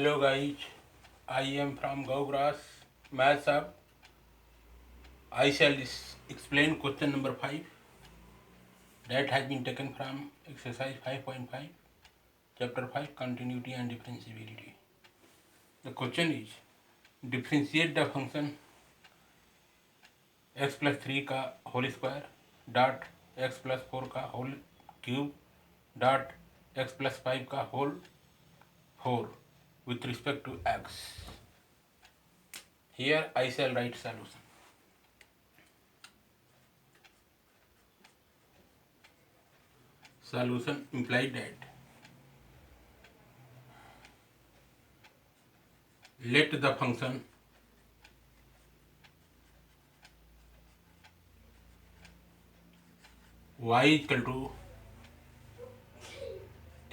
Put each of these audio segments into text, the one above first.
Hello guys, I am from Gaugrass Maths Hub. I shall explain question number 5 that has been taken from exercise 5.5, chapter 5, continuity and differentiability. The question is, differentiate the function x plus 3 का whole square dot x plus 4 का whole cube dot x plus 5 का whole 4 with respect to x. Here I shall write solution. Solution implied that let the function y equal to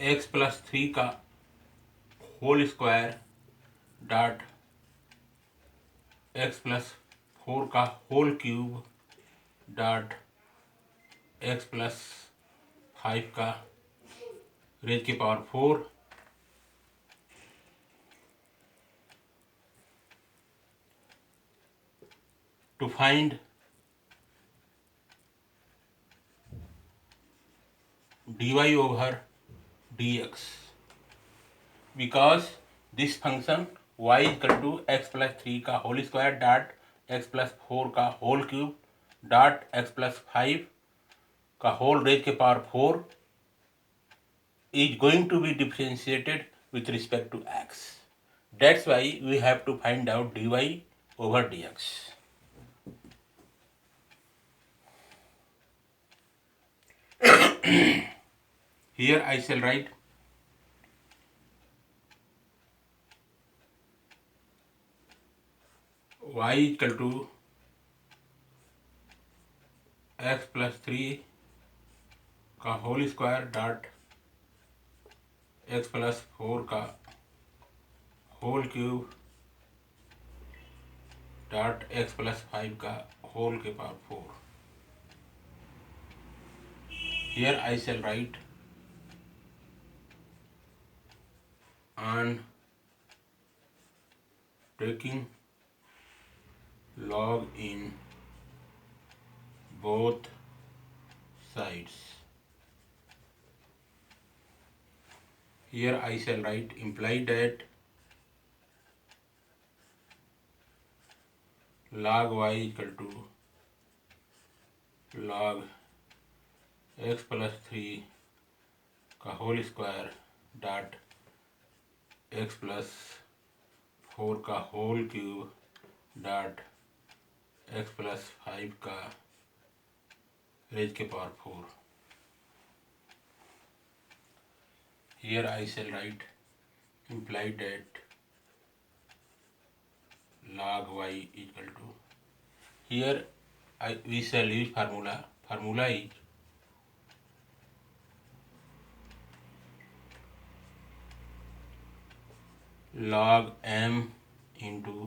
x plus 3 का whole square dot x plus 4 का whole cube dot x plus 5 का raise के power 4 to find dy over dx because this function y equal to x plus 3 का whole square dot x plus 4 का whole cube dot x plus 5 का whole raise के power 4 is going to be differentiated with respect to x. That's why we have to find out dy over dx. Here I shall write y equal to x plus 3 का whole square dot x plus 4 का whole cube dot x plus 5 का whole के power 4. Here I shall write on taking log in both sides. Here I shall write imply that log y equal to log x plus 3 का whole square dot x plus 4 का whole cube dot x plus 5 का raise के power 4. Here I shall write implied that log y equal to, here we shall use formula. Formula is log m into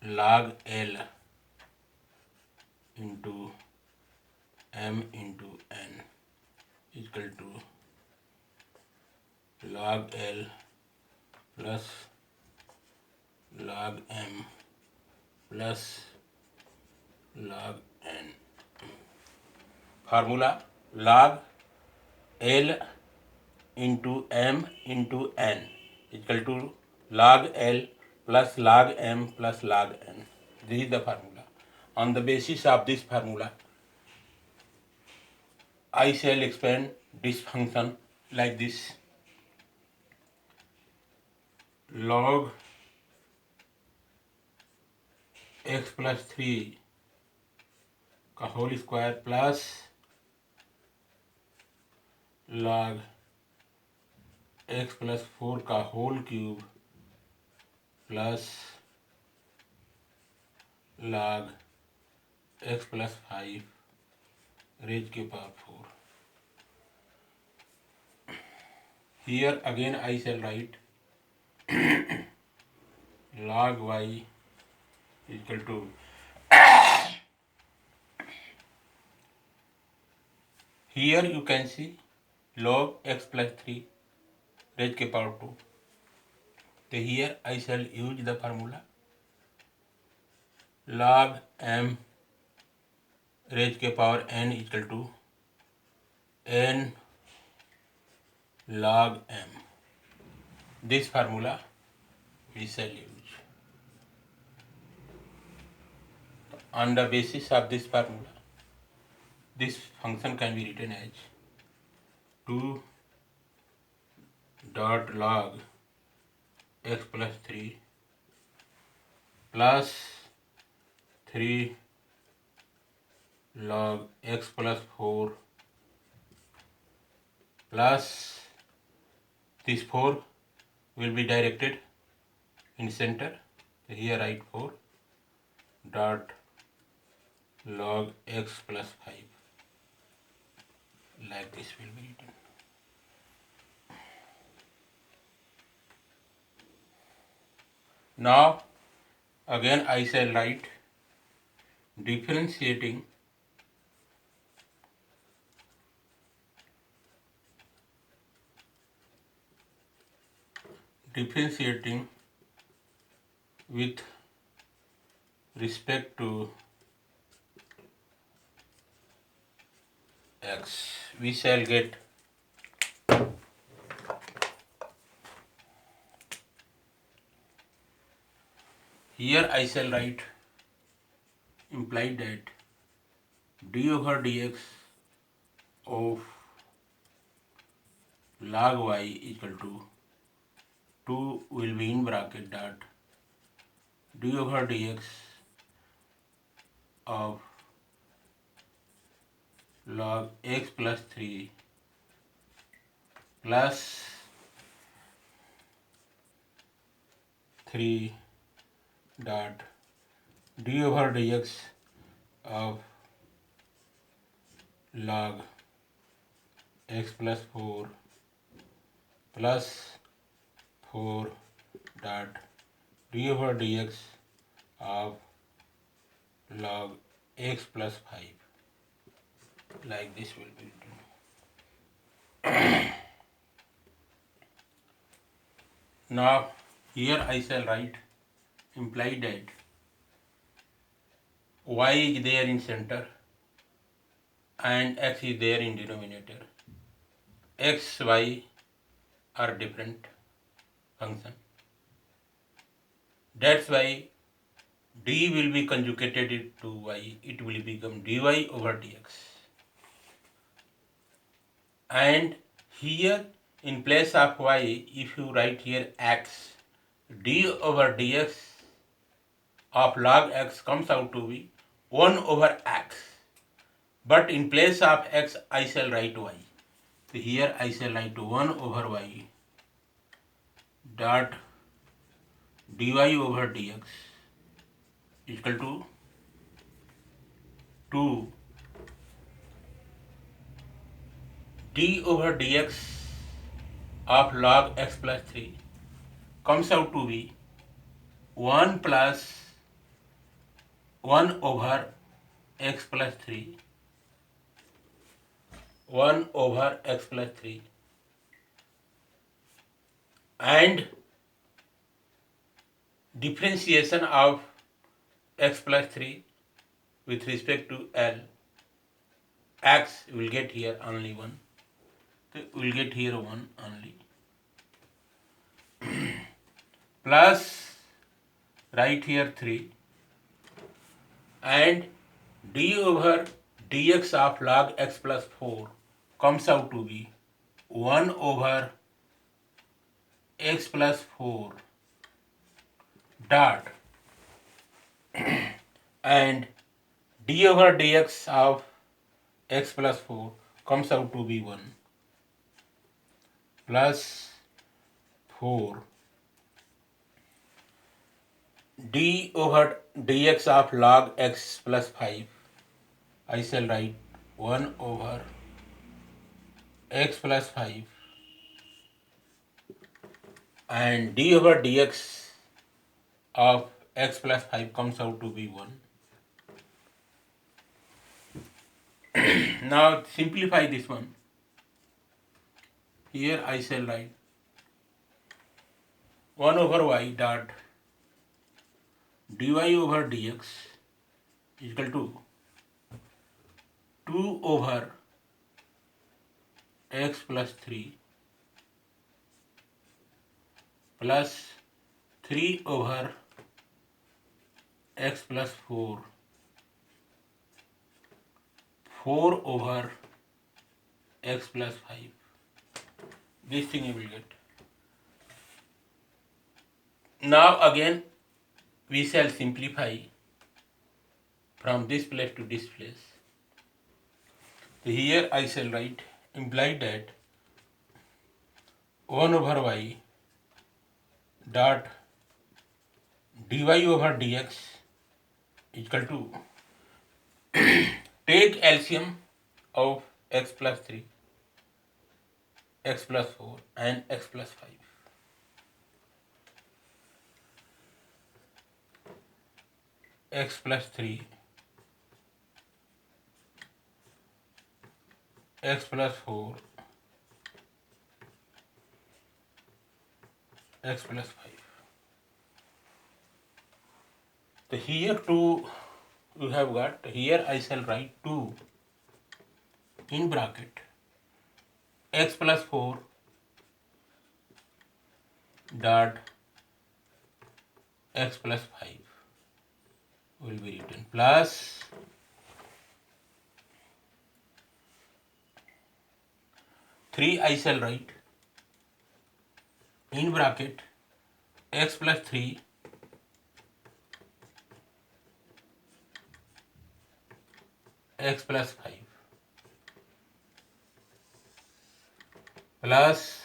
log l into m into n equal to log l plus log m plus log n. Formula log l into m into n equal to log l plus log m plus log n. This is the formula. On the basis of this formula, I shall expand this function like this. Log x plus 3 का whole square plus log x plus 4 का whole cube plus log x plus 5 raise के power 4. Here again I shall write log y equal to here you can see log x plus 3 raise के power 2 So here I shall use the formula log m raised to power n equal to n log m. This formula we shall use. On the basis of this formula, this function can be written as 2 dot log x plus 3 plus 3 log x plus 4 plus this 4 will be directed in center. So here write 4 dot log x plus 5, like this will be written. Now again I shall write differentiating with respect to x. We shall get here I shall write implied that d over dx of log y equal to 2 will be in bracket dot d over dx of log x plus 3 plus 3 dot d over dx of log x plus 4 plus 4 dot d over dx of log x plus 5, like this will be written. Now here I shall write implied that y is there in center and x is there in denominator. X, y are different function. That's why d will be conjugated to y. It will become dy over dx. And here in place of y, if you write here x, d over dx of log x comes out to be 1 over x. But in place of x, I shall write y. So here I shall write 1 over y dot dy over dx equal to 2 d over dx of log x plus 3 comes out to be 1 plus 1 over x plus 3, 1 over x plus 3, and differentiation of x plus 3 with respect to L, x will get here only 1. So we will get here 1 only. Plus right here 3 and d over dx of log x plus 4 comes out to be 1 over x plus 4 dot and d over dx of x plus 4 comes out to be 1 plus 4 d over dx of log x plus 5. I shall write 1 over x plus 5 and d over dx of x plus 5 comes out to be 1. Now simplify this one. Here I shall write 1 over y dot dy over dx is equal to 2 over x plus 3 plus 3 over x plus 4, 4 over x plus 5. This thing you will get. Now again we shall simplify from this place to this place. So here I shall write implied that 1 over y dot dy over dx is equal to take LCM of x plus 3, x plus 4 and x plus 5. X plus 3, x plus 4, x plus 5. So here 2 you have got, here I shall write 2 in bracket x plus 4 dot x plus 5 will be written plus 3 I shall write in bracket x plus 3 x plus 5 plus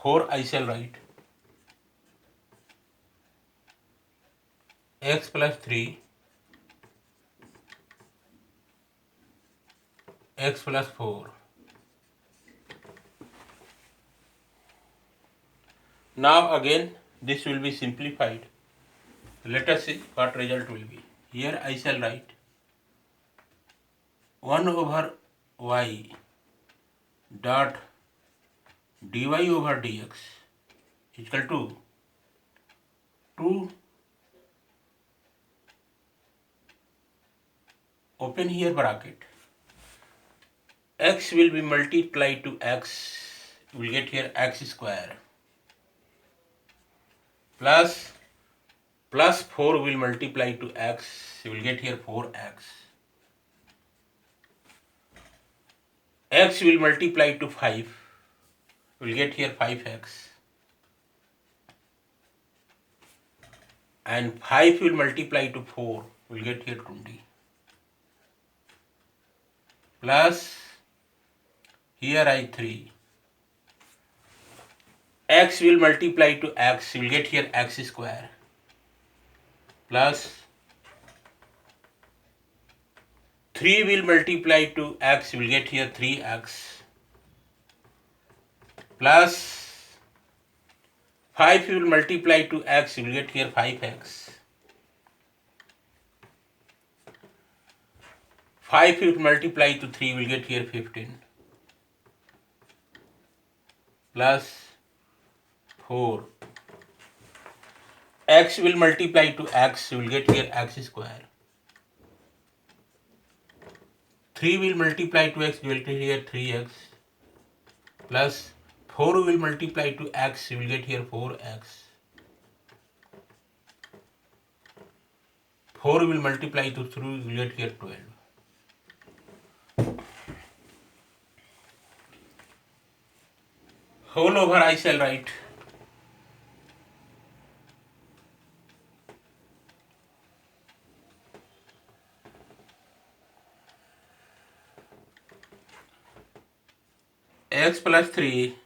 4 I shall write x plus 3 x plus 4. Now again this will be simplified. Let us see what result will be. Here I shall write 1 over y dot dy over dx is equal to 2 open here bracket x will be multiplied to x, you will get here x square plus 4 will multiply to x, you will get here 4x. X will multiply to 5, you will get here 5x. And 5 will multiply to 4, you will get here 20. Plus here I 3. X will multiply to x, you will get here x square. Plus 3 will multiply to x, you will get here 3x. Plus 5 will multiply to x, you will get here 5x. 5 will multiply to 3, will get here 15. Plus 4. X will multiply to x, you will get here x square. 3 will multiply to x, you will get here 3x. Plus 4 will multiply to x, you will get here 4x. 4 will multiply to 3, you will get here 12. Whole over I shall write x plus 3,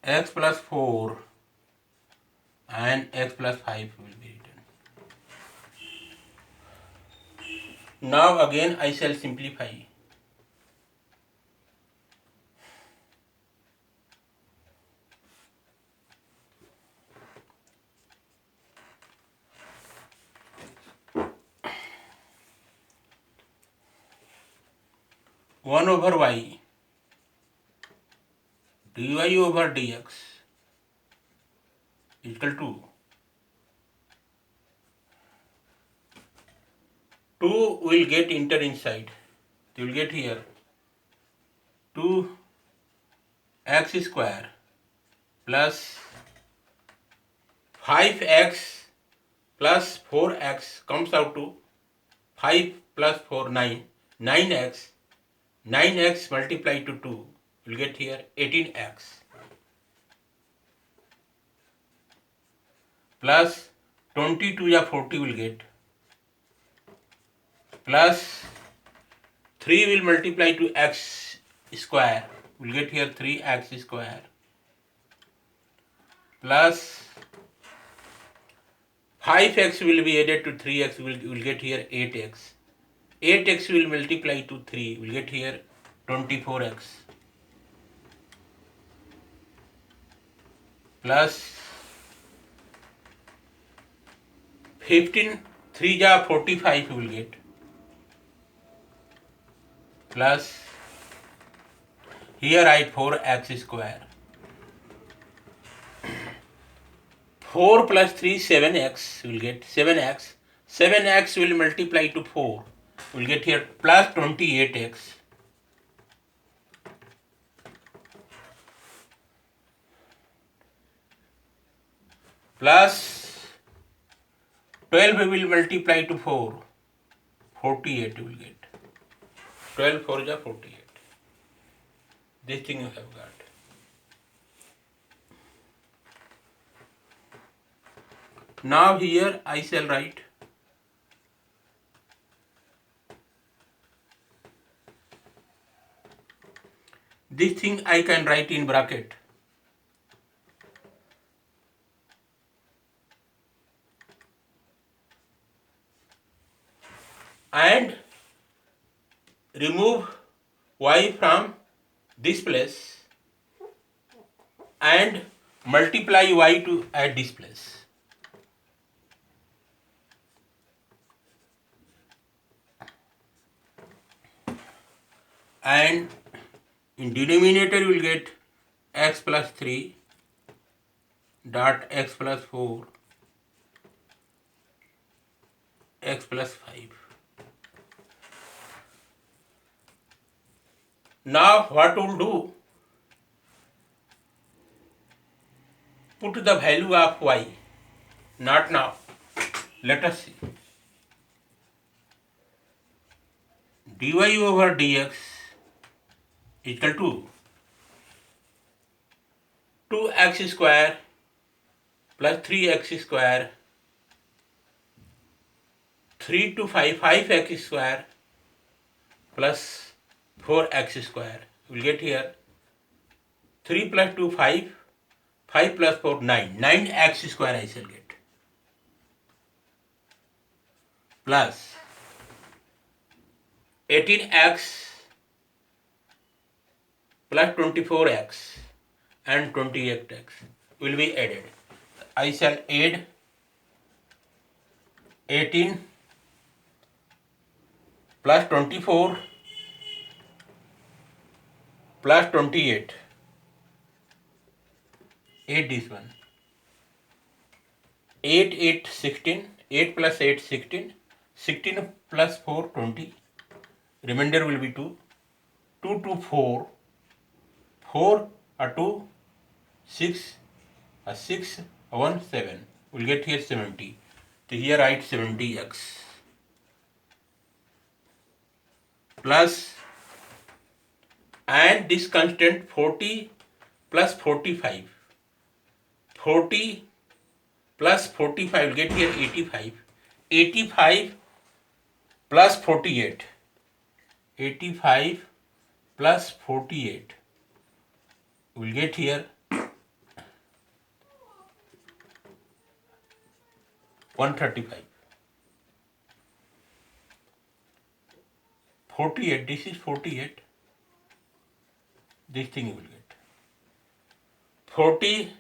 x plus 4 and x plus 5 will be written. Now again I shall simplify. 1 over y dy over dx is equal to 2 will get enter inside. You will get here 2x square plus 5x plus 4x comes out to 5 plus 4 9. 9x. 9x multiplied to 2 will get here 18x plus 22 या 40 will get plus 3 will multiply to x square will get here 3x square plus 5x will be added to 3x will get here 8x. 8x will multiply to 3 will get here 24x plus 15 3 ja 45 will get plus here write 4x square 4 plus 3 7x will get 7x 7x will multiply to 4 will get here plus 28x plus 12 will multiply to 4 48 will get 12 4 ja 48. This thing you have got. Now here I shall write this thing I can write in bracket and remove y from this place and multiply y to at this place. And in denominator you will get x plus 3 dot x plus 4 x plus 5. Now what we'll do, put the value of y, not now, let us see. dy over dx is equal to 2x square plus 3x square 3 to 5 5x square plus 4x square will get here 3 plus 2 5 5 plus 4 9 9x square I shall get plus 18x plus 24x and 28x will be added. I shall add 18 plus 24 plus 28. Add this one. 8 8 16. 8 plus 8 16. 16 plus 4 20. Remainder will be 2. 2 to 4. 4 a 2 6 a 6 a 1 7 will get here 70. So here write 70x plus and this constant 40 plus 45. 40 plus 45 will get here 85. 85 plus 48. 85 plus 48 will get here 135. 48, this is 48. This thing you will get. 40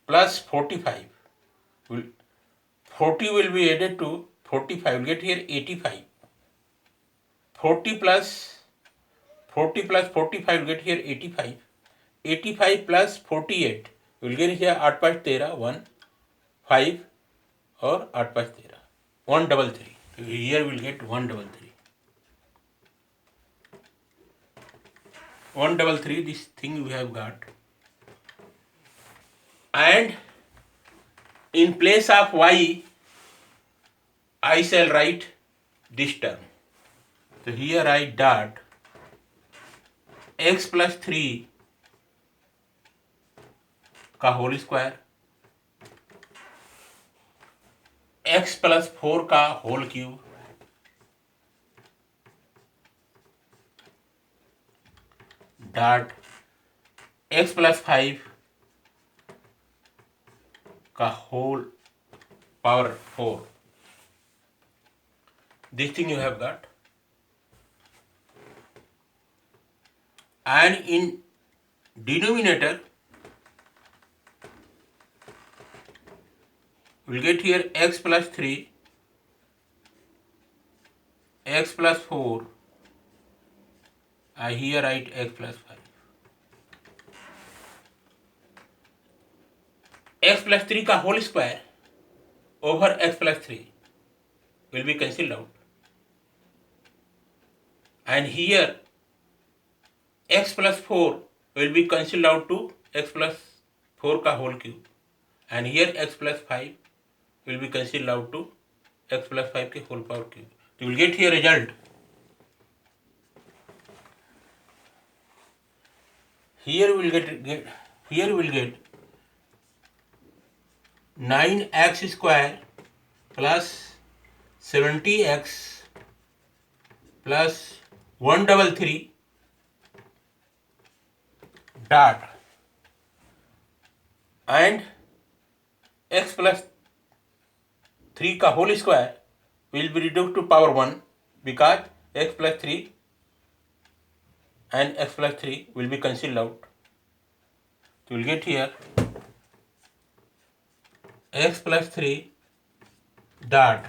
plus 45. 40 will be added to 45. Will get here 85. 40 plus 40 plus 45 will get here 85. 85 plus 48 will get here 8 5 13 1 5 और 8 5 13 133. So here we will get 133. 133, this thing we have got. And in place of y, I shall write this term. So here I dot x plus 3 का whole square, x plus 4 का whole cube, dot x plus 5 का whole power 4. This thing you have got. And in denominator we'll get here x plus 3, x plus 4, I here write x plus 5. x plus 3 का whole square over x plus 3 will be cancelled out. And here x plus 4 will be cancelled out to x plus 4 का whole cube. And here x plus 5 will be cancelled out to x plus 5 के whole power cube. You will get here result. Here we will get 9x square plus 70x plus 133 dot and x plus 3 का whole square will be reduced to power 1 because x plus 3 and x plus 3 will be cancelled out. So you will get here x plus 3 dot